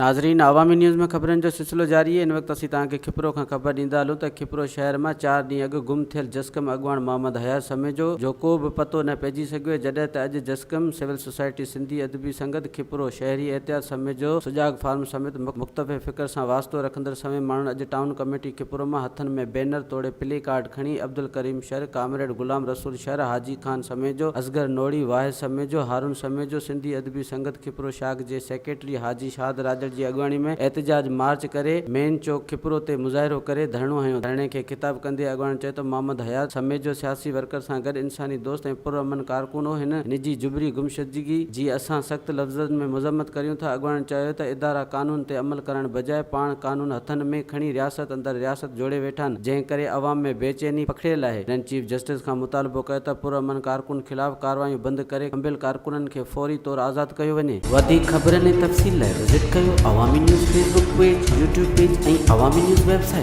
नाज़रीन, अवामी न्यूज़ में ख़बरनि जो सिलसिलो जारी है। इन वक्त असीं तव्हांखे खिपरो खां ख़बर ॾींदा हलूं त खिपरो शहर में 4 ॾींहं अॻु गुम थियल जस्कम अॻवान मोहम्मद हयात समेत जो को बि पतो न पइजी सघियो, जॾहिं त अॼु जस्कम सिविल सोसाइटी सिंधी अदबी संगत खिपरो शहरी एहतियात समेत जो सुजाग फार्म समेत मुख़्तलिफ़ फ़िक्र सां वास्तो रखंदड़ समेत माण्हुनि अॼु टाउन कमेटी खिपरो में हथनि में बैनर तोड़े प्ले कार्ड खणी Abdul Karim sir, comrade Ghulam Rasool sir, हाजी खान समेत जो, असगर नोड़ी वाहिद समेत जो, हारून समेत जो, सिंधी अदबी संगत खिपरो शाख जे सेक्रेटरी हाजी शाद राजड़ जी अॻवानी में एहतजाज मार्च करे मेन चौक खिपरो ते मुज़ाहिरो करे धरणो हयो। धरणे खे खिताब कंदे अॻवान चयो त मोहम्मद हयात समेत जो सियासी वर्कर सां गॾु इंसानी दोस्त ऐं पुरअमन कारकुन हो। हिन निजी जुबरी गुमशुदगी जी असां सख़्त लफ़्ज़नि में मज़म्मत करियूं था। अॻवान चयो त इदारा कानून ते अमल करण बजाए पाण कानून हथनि में खणी रियासत अंदरि रियासत जोड़े वेठा आहिनि, जंहिं करे अवाम में बेचैनी पखिड़ियल आहे। हिननि चीफ जस्टिस खां मुतालबो कयो त पुरअमन कारकुन ख़िलाफ़ कार्रवाइयूं बंदि करे खंबियल कारकुननि खे फौरी तौर आज़ादु कयो वञे। वधीक ख़बरनि ऐं तफ़सील लाइ विज़िट कयो अवामी news Facebook page, YouTube page ऐं अवामी न्यूज़ वेबसाइट।